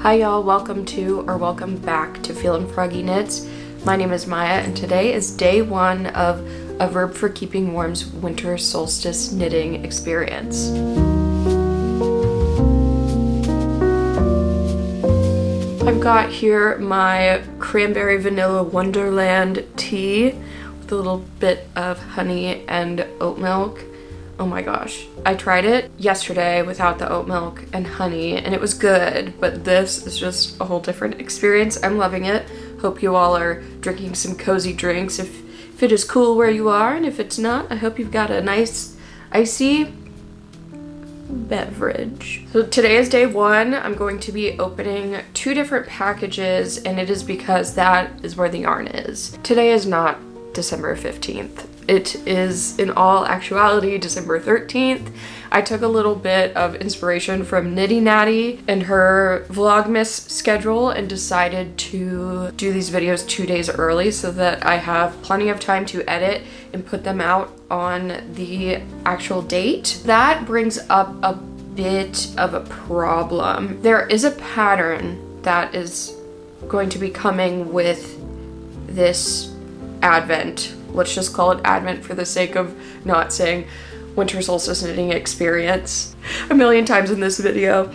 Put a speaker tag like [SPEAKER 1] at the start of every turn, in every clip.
[SPEAKER 1] Hi y'all, welcome back to Feelin' Froggy Knits. My name is Maya and today is day one of A Verb for Keeping Warm's winter solstice knitting experience. I've got here my cranberry vanilla wonderland tea with a little bit of honey and oat milk. Oh my gosh. I tried it yesterday without the oat milk and honey and it was good, but this is just a whole different experience. I'm loving it. Hope you all are drinking some cozy drinks if it is cool where you are, and if it's not, I hope you've got a nice icy beverage. So today is day one. I'm going to be opening two different packages, and it is because that is where the yarn is. Today is not December 15th. It is, in all actuality, December 13th. I took a little bit of inspiration from Nitty Natty and her Vlogmas schedule and decided to do these videos 2 days early so that I have plenty of time to edit and put them out on the actual date. That brings up a bit of a problem. There is a pattern that is going to be coming with this Advent. Let's just call it Advent for the sake of not saying winter solstice knitting experience a million times in this video.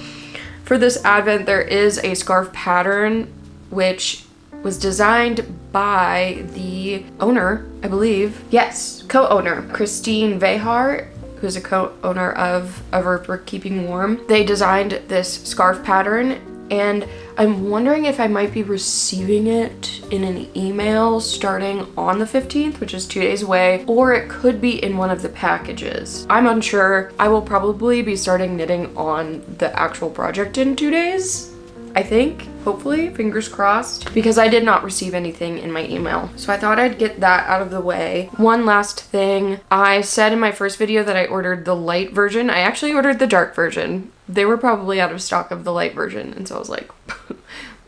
[SPEAKER 1] For this Advent, there is a scarf pattern which was designed by the owner, I believe. Yes, co-owner, Christine Vehar, who's a co-owner of A Verb for Keeping Warm. They designed this scarf pattern, and I'm wondering if I might be receiving it in an email starting on the 15th, which is 2 days away, or it could be in one of the packages. I'm unsure. I will probably be starting knitting on the actual project in 2 days, I think, hopefully, fingers crossed, because I did not receive anything in my email. So I thought I'd get that out of the way. One last thing, I said in my first video that I ordered the light version. I actually ordered the dark version. They were probably out of stock of the light version, and so I was like,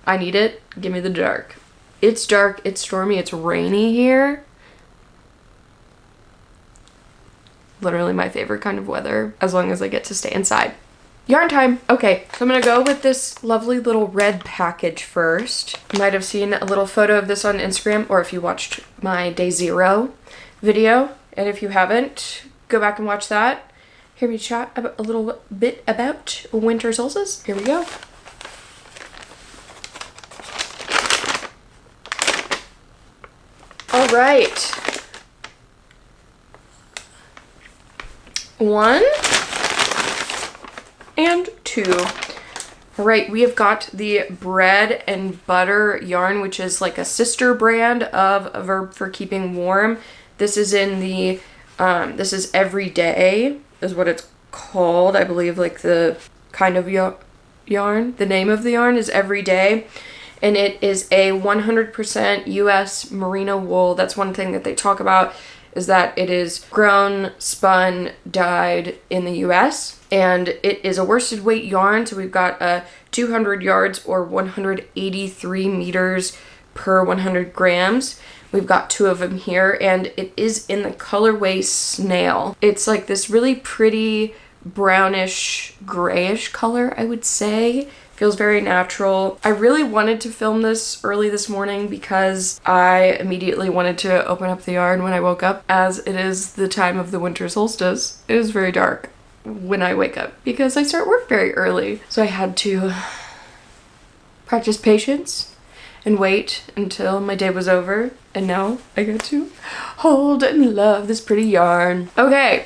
[SPEAKER 1] I need it, give me the dark. It's dark, it's stormy, it's rainy here. Literally my favorite kind of weather, as long as I get to stay inside. Yarn time! Okay, so I'm gonna go with this lovely little red package first. You might have seen a little photo of this on Instagram, or if you watched my day zero video, and if you haven't, go back and watch that. Hear me chat a little bit about winter solstice. Here we go. All right. 1 and 2. All right, we have got the bread and butter yarn, which is like a sister brand of A Verb for Keeping Warm. This is in the, this is Everyday is what it's called. I believe like the kind of yarn, the name of the yarn is Everyday. And it is a 100% US merino wool. That's one thing that they talk about, is that it is grown, spun, dyed in the US. And it is a worsted weight yarn. So we've got 200 yards or 183 meters per 100 grams. We've got 2 of them here, and it is in the colorway Snail. It's like this really pretty brownish grayish color, I would say. Feels very natural. I really wanted to film this early this morning because I immediately wanted to open up the yarn when I woke up, as it is the time of the winter solstice. It is very dark when I wake up because I start work very early. So I had to practice patience and wait until my day was over, and now I get to hold and love this pretty yarn. Okay.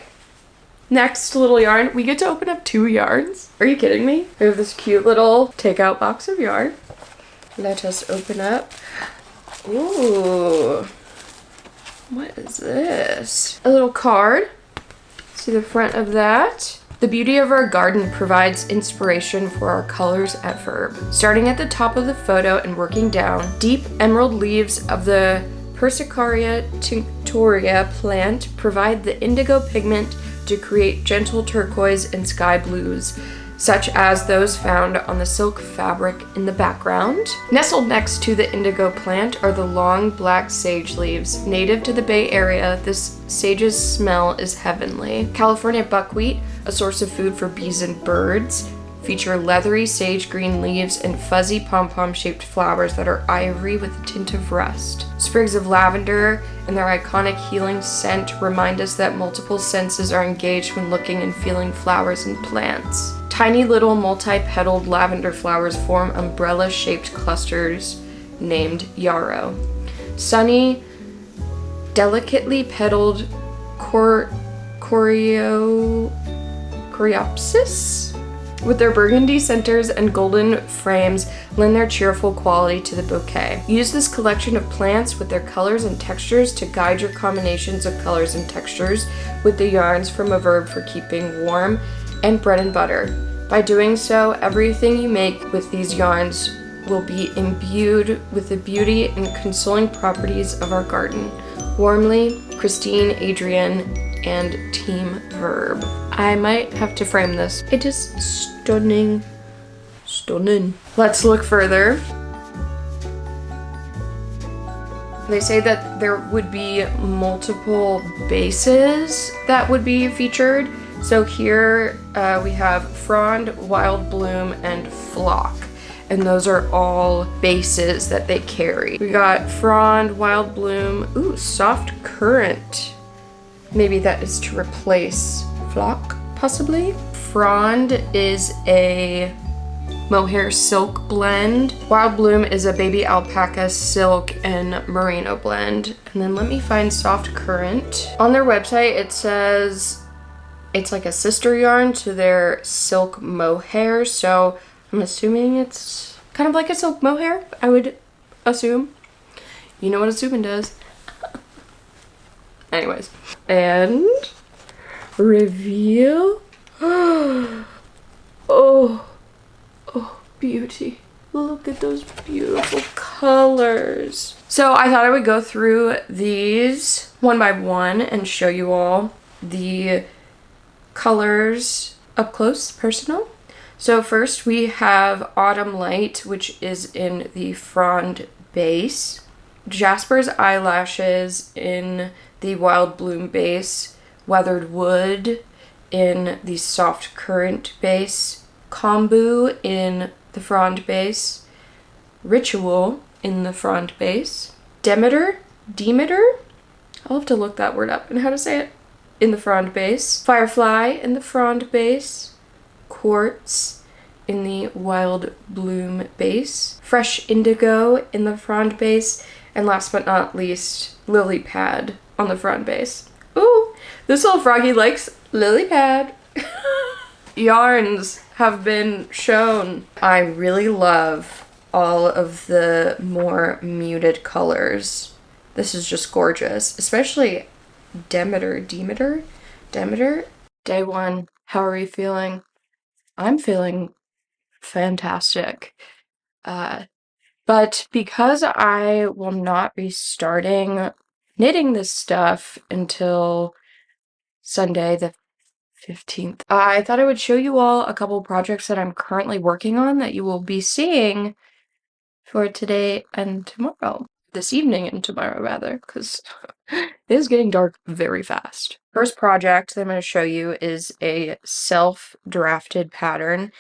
[SPEAKER 1] Next little yarn, we get to open up 2 yarns. Are you kidding me? We have this cute little takeout box of yarn. Let us open up. Ooh. What is this? A little card. See the front of that. The beauty of our garden provides inspiration for our colors at Verb. Starting at the top of the photo and working down, deep emerald leaves of the Persicaria tinctoria plant provide the indigo pigment to create gentle turquoise and sky blues, such as those found on the silk fabric in the background. Nestled next to the indigo plant are the long black sage leaves. Native to the Bay Area, this sage's smell is heavenly. California buckwheat, a source of food for bees and birds, feature leathery sage green leaves and fuzzy pom-pom shaped flowers that are ivory with a tint of rust. Sprigs of lavender and their iconic healing scent remind us that multiple senses are engaged when looking and feeling flowers and plants. Tiny little multi-petaled lavender flowers form umbrella-shaped clusters named yarrow. Sunny, delicately petaled coreopsis with their burgundy centers and golden frames lend their cheerful quality to the bouquet. Use this collection of plants with their colors and textures to guide your combinations of colors and textures with the yarns from a verb for keeping warm and bread and butter. By doing so, everything you make with these yarns will be imbued with the beauty and consoling properties of our garden. Warmly, Christine, Adrienne, and Team Verb. I might have to frame this. It is stunning. Stunning. Let's look further. They say that there would be multiple bases that would be featured. So here we have frond, wild bloom, and flock. And those are all bases that they carry. We got frond, wild bloom, ooh, soft current. Maybe that is to replace flock, possibly. Frond is a mohair silk blend. Wild bloom is a baby alpaca silk and merino blend. And then let me find soft current. On their website, it says it's like a sister yarn to their silk mohair. So I'm assuming it's kind of like a silk mohair, I would assume. You know what assuming does. Anyways. And reveal. Oh, beauty. Look at those beautiful colors. So I thought I would go through these one by one and show you all the colors up close, personal. So first we have Autumn Light, which is in the frond base. Jasper's Eyelashes in the Wild Bloom base. Weathered Wood in the Soft Current base. Kombu in the frond base. Ritual in the frond base. Demeter? I'll have to look that word up and how to say it. In the frond base. Firefly in the frond base. Quartz in the Wild Bloom base. Fresh Indigo in the frond base. And last but not least, Lily Pad on the frond base. Ooh, this little froggy likes lily pad. Yarns have been shown. I really love all of the more muted colors. This is just gorgeous, especially Demeter. Day one, how are you feeling? I'm feeling fantastic. But because I will not be starting knitting this stuff until Sunday the 15th, I thought I would show you all a couple projects that I'm currently working on that you will be seeing for today and tomorrow. This evening and tomorrow, rather, because it is getting dark very fast. First project that I'm going to show you is a self-drafted pattern,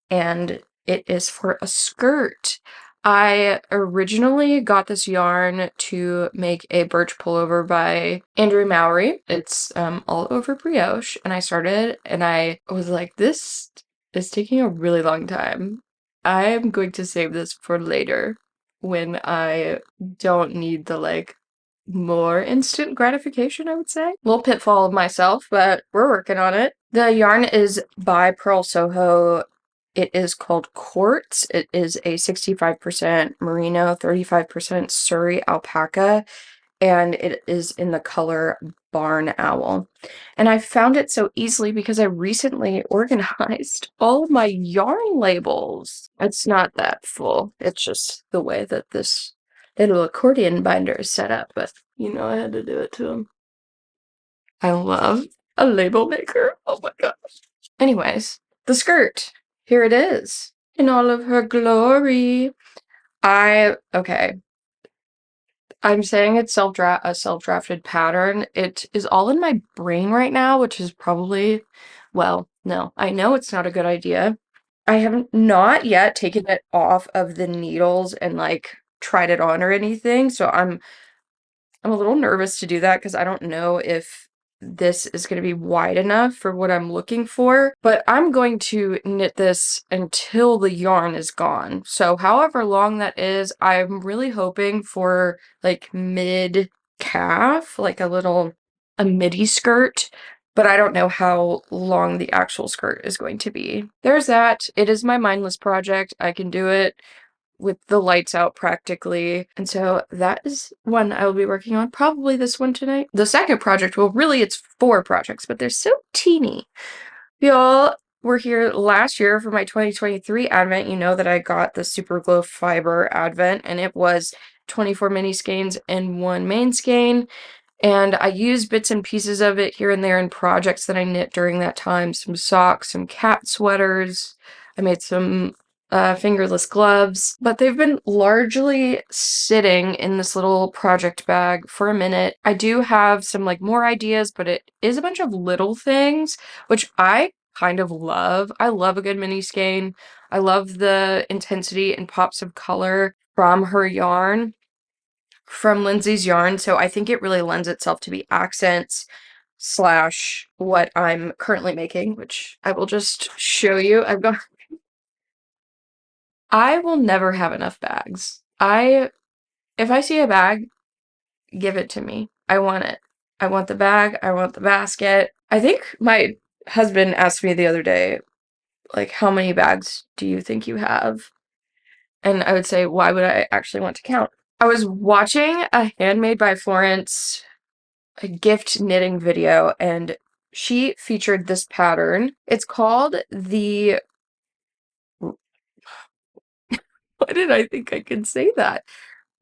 [SPEAKER 1] and it is for a skirt. I originally got this yarn to make a birch pullover by Andrew Mowry. It's all over brioche, and I started and I was like, this is taking a really long time. I'm going to save this for later when I don't need the like more instant gratification, I would say. Little pitfall of myself, but we're working on it. The yarn is by Purl Soho. It is called Quartz. It is a 65% merino, 35% Surrey alpaca, and it is in the color Barn Owl. And I found it so easily because I recently organized all of my yarn labels. It's not that full. It's just the way that this little accordion binder is set up, but you know I had to do it to them. I love a label maker. Oh my gosh. Anyways, the skirt. Here it is in all of her glory. Okay. I'm saying it's a self-drafted pattern. It is all in my brain right now, which is probably, well, no, I know it's not a good idea. I have not yet taken it off of the needles and like tried it on or anything, so I'm a little nervous to do that because I don't know if this is going to be wide enough for what I'm looking for, but I'm going to knit this until the yarn is gone. So however long that is, I'm really hoping for like mid calf, like a midi skirt, but I don't know how long the actual skirt is going to be. There's that. It is my mindless project. I can do it with the lights out practically. And so that is one I will be working on, probably this one tonight. The second project, well, really it's 4 projects, but they're so teeny. Y'all were here last year for my 2023 advent. You know that I got the superglo fiber advent, and it was 24 mini skeins and 1 main skein. And I used bits and pieces of it here and there in projects that I knit during that time. Some socks, some cat sweaters. I made some fingerless gloves, but they've been largely sitting in this little project bag for a minute. I do have some like more ideas, but it is a bunch of little things, which I kind of love. I love a good mini skein. I love the intensity and pops of color from her yarn, from Lindsay's yarn, so I think it really lends itself to be accents slash what I'm currently making, which I will just show you. I will never have enough bags. If I see a bag, give it to me. I want it. I want the bag. I want the basket. I think my husband asked me the other day, like, how many bags do you think you have? And I would say, why would I actually want to count? I was watching a Handmade by Florence a gift knitting video, and she featured this pattern. It's called the why did I think I could say that?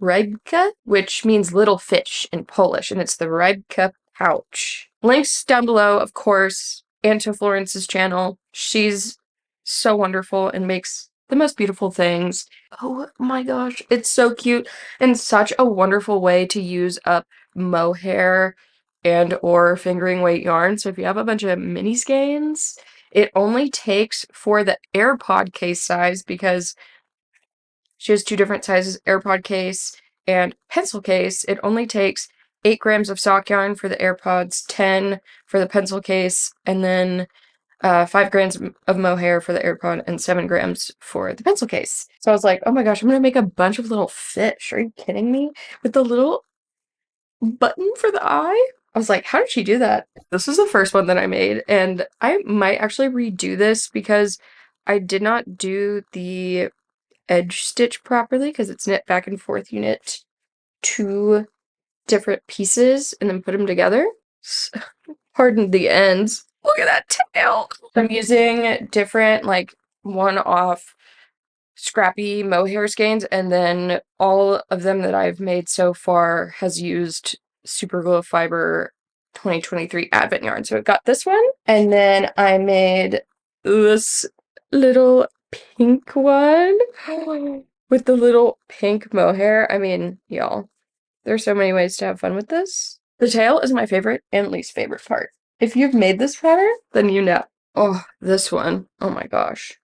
[SPEAKER 1] Rybka, which means little fish in Polish, and it's the Rybka pouch. Links down below, of course, and to Florence's channel. She's so wonderful and makes the most beautiful things. Oh my gosh, it's so cute and such a wonderful way to use up mohair and or fingering weight yarn. So if you have a bunch of mini skeins, it only takes for the AirPod case size, because she has 2 different sizes, AirPod case and pencil case. It only takes 8 grams of sock yarn for the AirPods, 10 for the pencil case, and then 5 grams of mohair for the AirPod, and 7 grams for the pencil case. So I was like, oh my gosh, I'm gonna make a bunch of little fish. Are you kidding me? With the little button for the eye? I was like, how did she do that? This is the first one that I made, and I might actually redo this because I did not do the edge stitch properly because it's knit back and forth. You knit 2 different pieces and then put them together. Pardon the ends. Look at that tail! I'm using different, like, one-off scrappy mohair skeins, and then all of them that I've made so far has used Superglo Fiber 2023 Advent yarn. So I've got this one, and then I made this little pink one with the little pink mohair. I mean, y'all, there's so many ways to have fun with this. The tail is my favorite and least favorite part. If you've made this pattern, then you know. Oh, this one. Oh my gosh.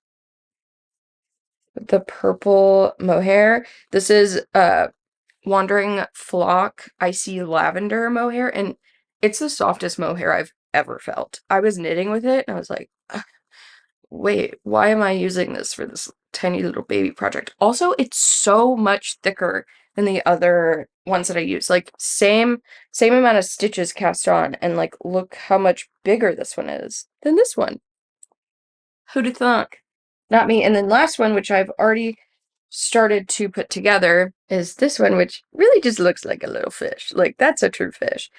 [SPEAKER 1] The purple mohair. This is Wandering Flock Icy Lavender mohair, and it's the softest mohair I've ever felt. I was knitting with it, and I was like, wait, why am I using this for this tiny little baby project? Also, it's so much thicker than the other ones that I use. Like, same amount of stitches cast on, and like, look how much bigger this one is than this one. Who'd have thunk? Not me. And then last one, which I've already started to put together, is this one, which really just looks like a little fish. Like, that's a true fish.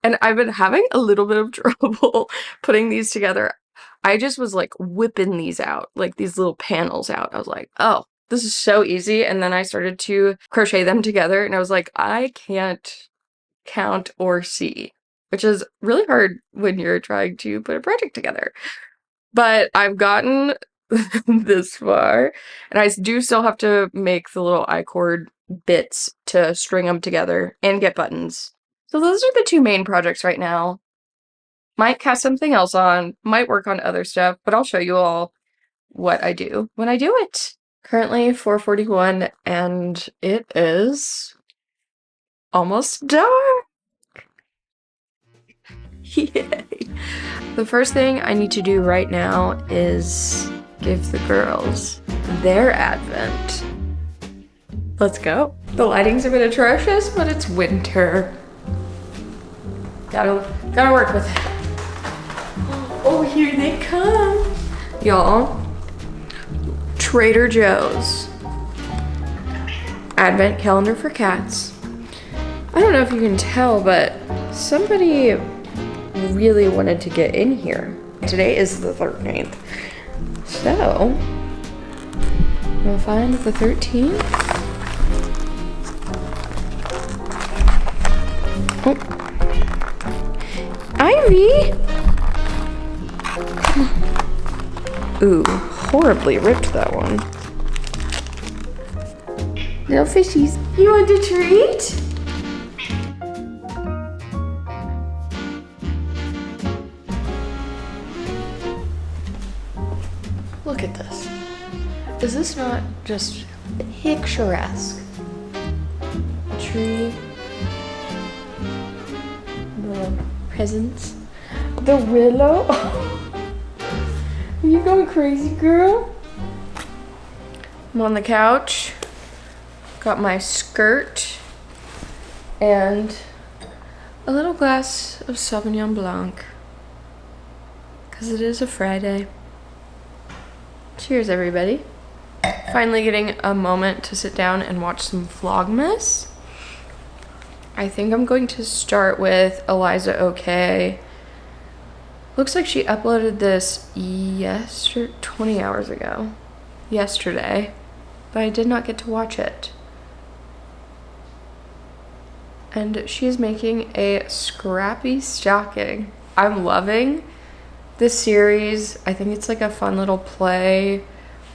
[SPEAKER 1] And I've been having a little bit of trouble putting these together. I just was like whipping these out, like these little panels out. I was like, oh, this is so easy. And then I started to crochet them together, and I was like, I can't count or see, which is really hard when you're trying to put a project together. But I've gotten this far, and I do still have to make the little I-cord bits to string them together and get buttons. So those are the 2 main projects right now. Might cast something else on, might work on other stuff, but I'll show you all what I do when I do it. Currently 4:41 and it is almost dark. Yay. The first thing I need to do right now is give the girls their advent. Let's go. The lighting's a bit atrocious, but it's winter. Gotta work with it. Oh, here they come. Y'all, Trader Joe's advent calendar for cats. I don't know if you can tell, but somebody really wanted to get in here. Today is the 13th. So, we'll find the 13th. Oh. Ivy! Ooh, horribly ripped that one. Little fishies. You want a treat? Look at this. Is this not just picturesque? A tree. The presents. The willow. Are you going crazy, girl? I'm on the couch. Got my skirt and a little glass of Sauvignon Blanc. Because it is a Friday. Cheers, everybody. Finally getting a moment to sit down and watch some Vlogmas. I think I'm going to start with Eliza OK. Looks like she uploaded this 20 hours ago. Yesterday. But I did not get to watch it. And she is making a scrappy stocking. I'm loving this series. I think it's like a fun little play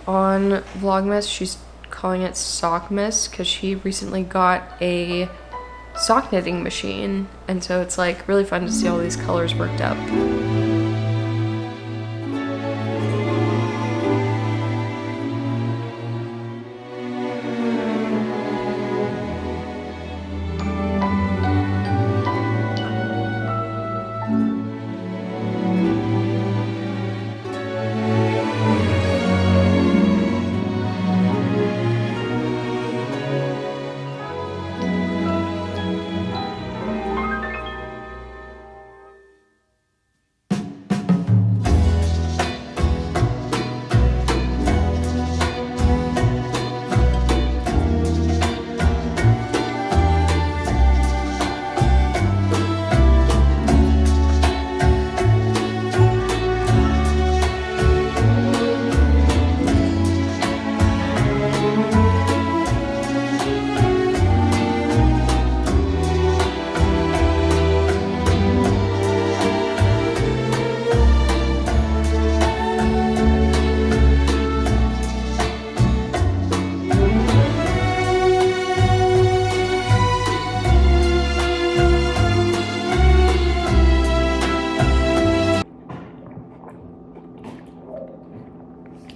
[SPEAKER 1] on Vlogmas. She's calling it Sockmas because she recently got a sock knitting machine. And so it's like really fun to see all these colors worked up.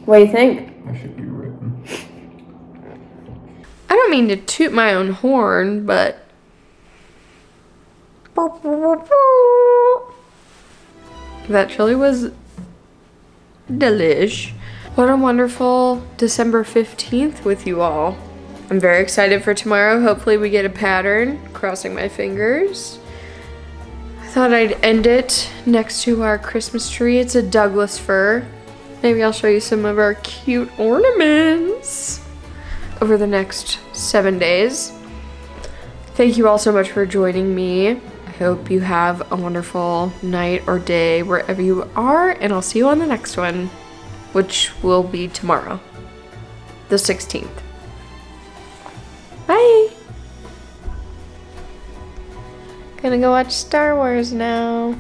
[SPEAKER 1] What do you think?
[SPEAKER 2] I should be written.
[SPEAKER 1] I don't mean to toot my own horn, but that chili was delish. What a wonderful December 15th with you all. I'm very excited for tomorrow. Hopefully we get a pattern. Crossing my fingers. I thought I'd end it next to our Christmas tree. It's a Douglas fir. Maybe I'll show you some of our cute ornaments over the next 7 days. Thank you all so much for joining me. I hope you have a wonderful night or day wherever you are, and I'll see you on the next one, which will be tomorrow, the 16th. Bye! Gonna go watch Star Wars now.